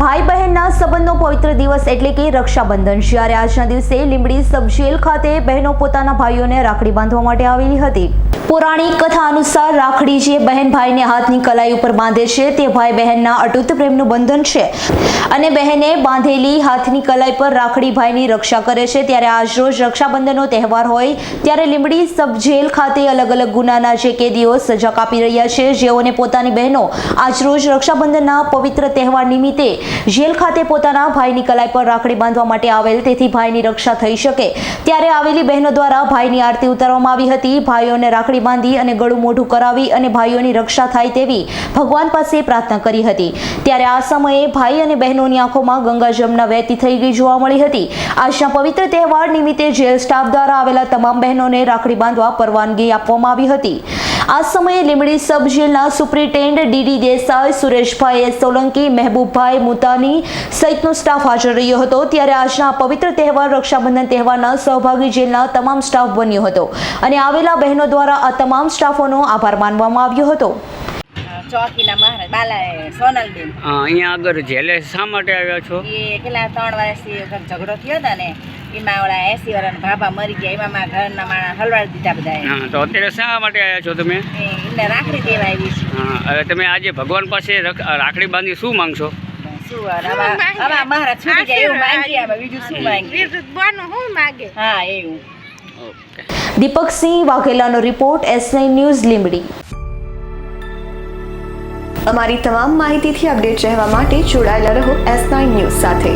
ભાઈ બહેનના સંબંધનો પવિત્ર દિવસ એટલે કે રક્ષાબંધન. જ્યારે આજના દિવસે લીંબડી સબ જેલ ખાતે બહેનો પોતાના ભાઈઓને રાખડી બાંધવા માટે આવેલી હતી. પૌરાણિક કથા અનુસાર રાખડી જે બહેન ભાઈને હાથની કલાઈ ઉપર બાંધે છે તે ભાઈ બહેનના અતૂટ પ્રેમનું બંધન છે અને બહેને બાંધેલી હાથની કલાઈ પર રાખડી ભાઈની રક્ષા કરે છે. ત્યારે આજરોજ રક્ષાબંધનનો તહેવાર હોય ત્યારે લીંબડી સબ જેલ ખાતે અલગ અલગ ગુનાના જે કેદીઓ સજા કાપી રહ્યા છે, જેઓને પોતાની બહેનો આજરોજ રક્ષાબંધનના પવિત્ર તહેવાર નિમિત્તે જેલ ખાતે પોતાના ભાઈની કલાઈ પર રાખડી બાંધવા માટે આવેલ, તેથી ભાઈની રક્ષા થઈ શકે ત્યારે આવેલી બહેનો દ્વારા ભાઈની આરતી ઉતારવામાં આવી હતી. ભાઈઓને રાખડી બાંધી અને ગળું મોઢું કરાવી અને ભાઈઓની રક્ષા થાય તેવી ભગવાન પાસે પ્રાર્થના કરી હતી. ત્યારે આ સમયે ભાઈ અને બહેનોની આંખોમાં ગંગા જમના વહેતી થઈ ગઈ જોવા મળી હતી. આજના પવિત્ર તહેવાર નિમિત્તે જેલ સ્ટાફ દ્વારા આવેલા તમામ બહેનોને રાખડી બાંધવા પરવાનગી આપવામાં આવી હતી. આ સમયે લીંબડી સબ જેલના superintendent DD Desai, Sureshbhai S Solanki, Mehboobbhai Mutani સહિતનો સ્ટાફ હાજર રહ્યો હતો. ત્યારે આજના પવિત્ર તહેવાર રક્ષાબંધન તહેવારના સહભાગી જેલના તમામ સ્ટાફ બન્યો હતો અને આવેલા બહેનો દ્વારા આ તમામ સ્ટાફોનો આભાર માનવામાં આવ્યો હતો. ચોકીના મહારાજ બાલા સોનલબેન અહીંયા આગળ જેલે શા માટે આવ્યા છો? એ પેલા 3 વર્ષથી ઝઘડો થયો હતો ને, એમાં ઓલા 80 વર્ષના ભાભા મરી ગયા, એમાં મારા ઘરના માણસ હલવાડી દીધા બધા. હા, તો અત્યારે શા માટે આવ્યા છો તમે? એમને રાખડી દેવા આવી છે. હા, હવે તમે આજે ભગવાન પાસે રાખડી બાંધી શું માંગશો? શું હવે મહારાજ છૂટી જાય એવું માંગીએ, હવે બીજું શું માંગીએ? હા, એવું. દીપકસિંહ વાઘેલાનો રિપોર્ટ, S9 ન્યૂઝ લીંબડી. અમારી તમામ માહિતીથી અપડેટ રહેવા માટે જોડાયેલા રહો S9 ન્યૂઝ સાથે.